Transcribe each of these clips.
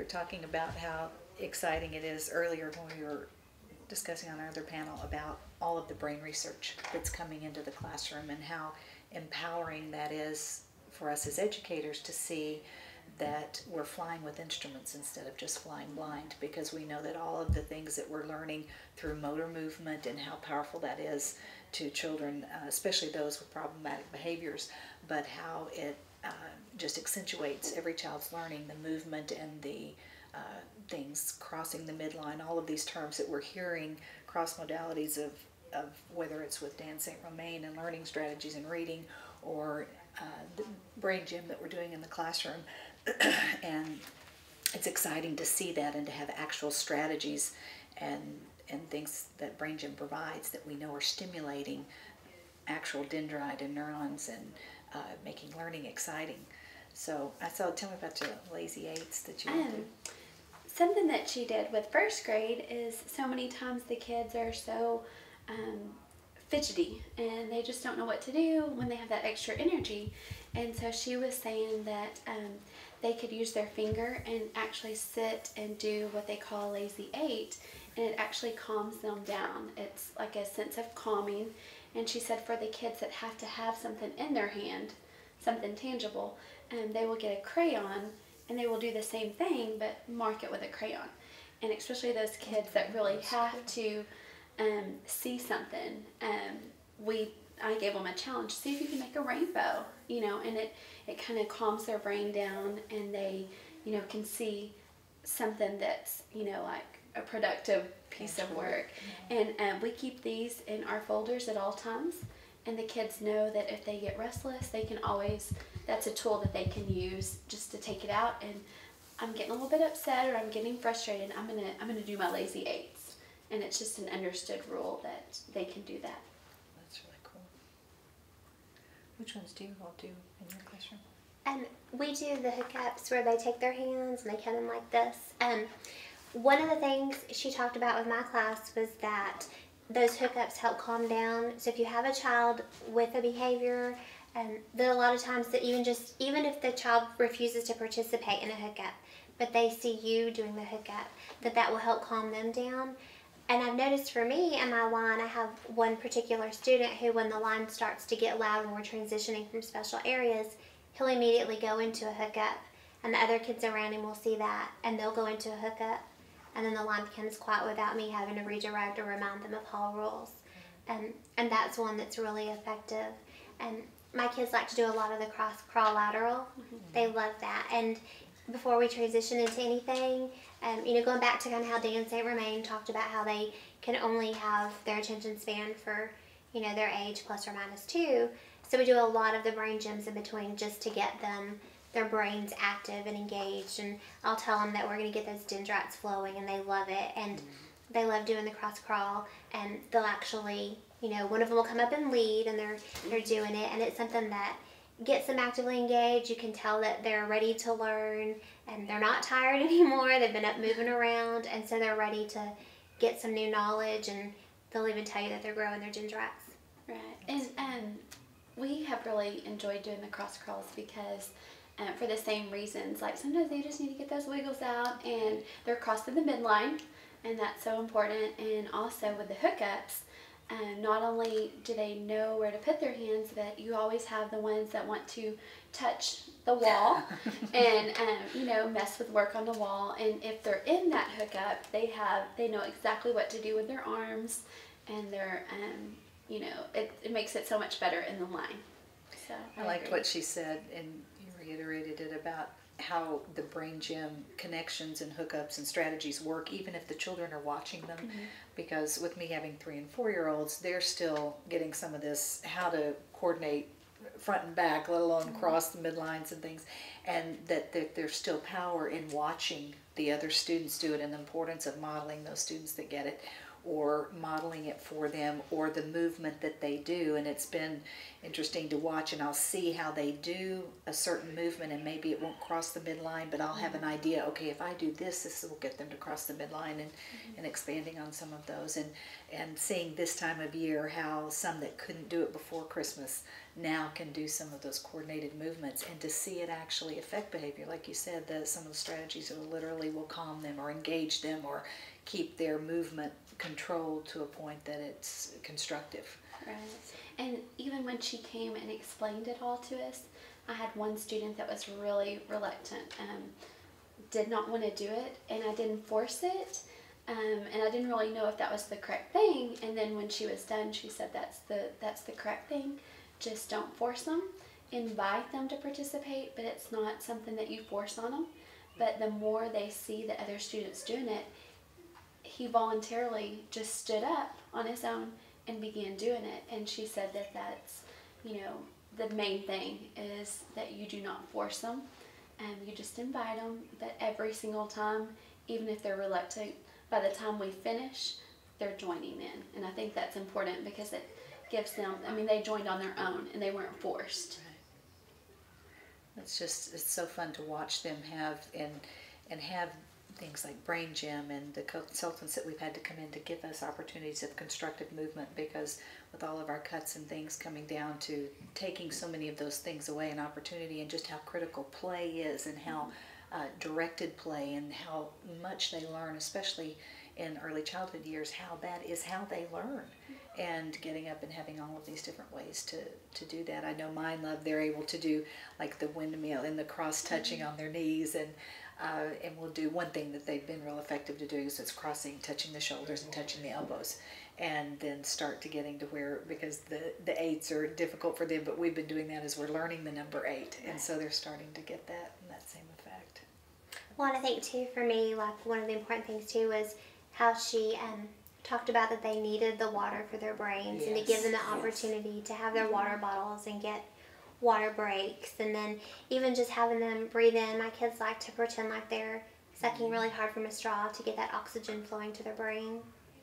were talking about how exciting it is earlier when we were discussing on our other panel about all of the brain research that's coming into the classroom and how empowering that is for us as educators to see that we're flying with instruments instead of just flying blind, because we know that all of the things that we're learning through motor movement and how powerful that is to children, especially those with problematic behaviors, but how it just accentuates every child's learning, the movement and the things crossing the midline, all of these terms that we're hearing, cross modalities of whether it's with Dan St. Romain and learning strategies and reading, or the brain gym that we're doing in the classroom. And it's exciting to see that and to have actual strategies and things that brain gym provides that we know are stimulating actual dendrite and neurons and making learning exciting. So tell me about your lazy eights that you do. Something that she did with first grade is so many times the kids are so fidgety and they just don't know what to do when they have that extra energy. And so she was saying that they could use their finger and actually sit and do what they call a lazy eight, and it actually calms them down. It's like a sense of calming. And she said for the kids that have to have something in their hand, something tangible, they will get a crayon and they will do the same thing but mark it with a crayon. And especially those kids that really have to see something, I gave them a challenge: see if you can make a rainbow, and it kind of calms their brain down, and they, can see something that's, like a productive piece of work. And we keep these in our folders at all times, and the kids know that if they get restless, they can always, that's a tool that they can use just to take it out. And I'm getting a little bit upset or I'm getting frustrated, I'm gonna do my lazy eights. And it's just an understood rule that they can do that. That's really cool. Which ones do you all do in your classroom? We do the hookups where they take their hands and they come in like this. One of the things she talked about with my class was that those hookups help calm down. So if you have a child with a behavior, that a lot of times that even if the child refuses to participate in a hookup, but they see you doing the hookup, that will help calm them down. And I've noticed for me in my line, I have one particular student who, when the line starts to get loud and we're transitioning from special areas, he'll immediately go into a hookup, and the other kids around him will see that, and they'll go into a hookup, and then the line becomes quiet without me having to redirect or remind them of hall rules. And that's one that's really effective. And my kids like to do a lot of the cross crawl lateral. Mm-hmm. They love that. And before we transition into anything, going back to kind of how Dan St. Romain talked about how they can only have their attention span for, their age plus or minus 2. So we do a lot of the brain gyms in between just to get their brains active and engaged. And I'll tell them that we're going to get those dendrites flowing, and they love it. And they love doing the cross crawl, and they'll actually, one of them will come up and lead, and they're doing it, and it's something that gets them actively engaged. You can tell that they're ready to learn, and they're not tired anymore. They've been up moving around, and so they're ready to get some new knowledge, and they'll even tell you that they're growing their dendrites. Right. And we have really enjoyed doing the cross crawls because for the same reasons. Like sometimes they just need to get those wiggles out, and they're crossing the midline, and that's so important. And also with the hookups, not only do they know where to put their hands, but you always have the ones that want to touch the wall and mess with work on the wall. And if they're in that hookup, they know exactly what to do with their arms, and they're it makes it so much better in the line. So I liked what she said, and you reiterated it about how the brain gym connections and hookups and strategies work even if the children are watching them. Mm-hmm. Because with me having 3 and 4-year-olds, they're still getting some of this, how to coordinate front and back, let alone cross the midlines and things, and that there's still power in watching the other students do it, and the importance of modeling those students that get it. or modeling it for them, or the movement that they do. And it's been interesting to watch, and I'll see how they do a certain movement, and maybe it won't cross the midline, but I'll have an idea, okay, if I do this, this will get them to cross the midline, and expanding on some of those, and seeing this time of year how some that couldn't do it before Christmas now can do some of those coordinated movements, and to see it actually affect behavior. Like you said, that some of the strategies will calm them or engage them or keep their movement controlled to a point that it's constructive. Right. And even when she came and explained it all to us, I had one student that was really reluctant, did not want to do it, and I didn't force it, and I didn't really know if that was the correct thing. And then when she was done, she said, that's the correct thing. Just don't force them. Invite them to participate, but it's not something that you force on them. But the more they see the other students doing it, he voluntarily just stood up on his own and began doing it. And she said that that's, the main thing is that you do not force them. You just invite them, but every single time, even if they're reluctant, by the time we finish, they're joining in. And I think that's important because it gives them, they joined on their own and they weren't forced. Right. It's so fun to watch them have and have things like Brain Gym and the consultants that we've had to come in to give us opportunities of constructive movement, because with all of our cuts and things coming down to taking so many of those things away, an opportunity, and just how critical play is, and how directed play, and how much they learn, especially in early childhood years, how that is how they learn, and getting up and having all of these different ways to do that. I know mine love, they're able to do like the windmill and the cross touching on their knees, and we'll do one thing that they've been real effective to do is it's crossing, touching the shoulders and touching the elbows, and then start to getting to where, because the eights are difficult for them, but we've been doing that as we're learning the number 8, and so they're starting to get that same effect. Well, and I think too, for me, like one of the important things too was how she talked about that they needed the water for their brains, and to give them the opportunity to have their water bottles and get water breaks, and then even just having them breathe in. My kids like to pretend like they're sucking really hard from a straw to get that oxygen flowing to their brain.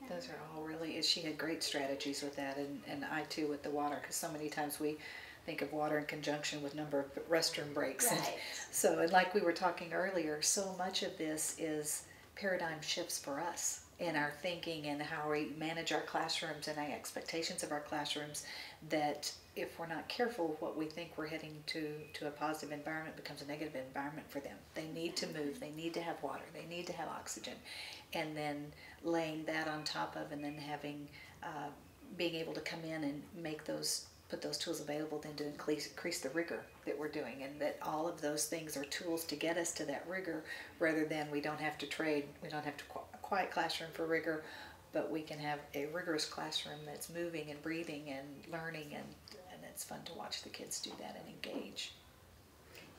Those are all really, she had great strategies with that, and I too with the water, because so many times we think of water in conjunction with number of restroom breaks. Right. And like we were talking earlier, so much of this is paradigm shifts for us in our thinking and how we manage our classrooms and our expectations of our classrooms, that if we're not careful, what we think we're heading to a positive environment becomes a negative environment for them. They need to move, they need to have water, they need to have oxygen, and then laying that on top of, and then having being able to come in and put those tools available, then to increase the rigor that we're doing, and that all of those things are tools to get us to that rigor, rather than we don't have to trade, we don't have to a quiet classroom for rigor, but we can have a rigorous classroom that's moving and breathing and learning, and it's fun to watch the kids do that and engage.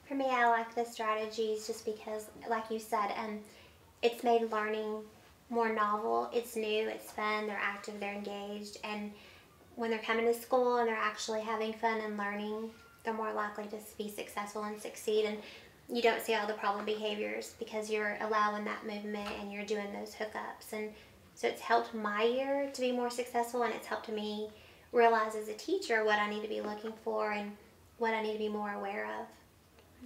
For me, I like the strategies just because, like you said, it's made learning more novel. It's new, it's fun, they're active, they're engaged, and when they're coming to school and they're actually having fun and learning, they're more likely to be successful and succeed, and you don't see all the problem behaviors because you're allowing that movement and you're doing those hookups. And so it's helped my year to be more successful, and it's helped me realize as a teacher what I need to be looking for and what I need to be more aware of.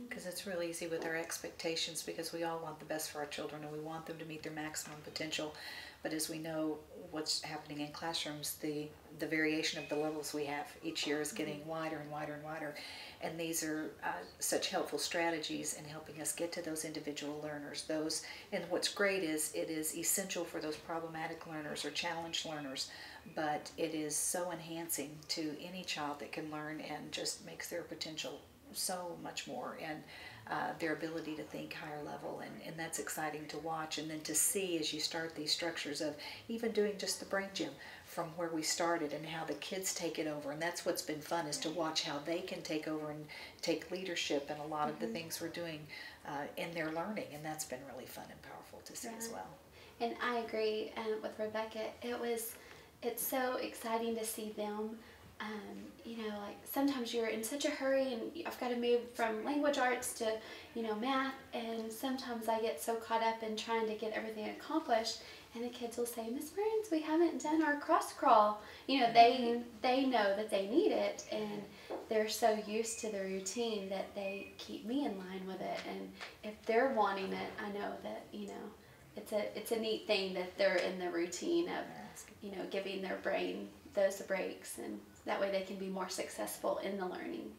Because it's real easy with our expectations, because we all want the best for our children and we want them to meet their maximum potential. But as we know what's happening in classrooms, the variation of the levels we have each year is getting wider and wider and wider. And these are such helpful strategies in helping us get to those individual learners. And what's great is it is essential for those problematic learners or challenged learners, but it is so enhancing to any child that can learn, and just makes their potential so much more, and their ability to think higher level, and that's exciting to watch. And then to see as you start these structures of even doing just the Brain Gym from where we started, and how the kids take it over, and that's what's been fun, is to watch how they can take over and take leadership in a lot of the things we're doing in their learning, and that's been really fun and powerful to see as well. And I agree with Rebecca. It's so exciting to see them. Like sometimes you're in such a hurry, and I've got to move from language arts to, math, and sometimes I get so caught up in trying to get everything accomplished, And the kids will say, Miss Burns, we haven't done our cross crawl. You know, they know that they need it, and they're so used to the routine that they keep me in line with it. And if they're wanting it, I know that, you know, it's a neat thing that they're in the routine of, you know, giving their brain those breaks, and that way they can be more successful in the learning.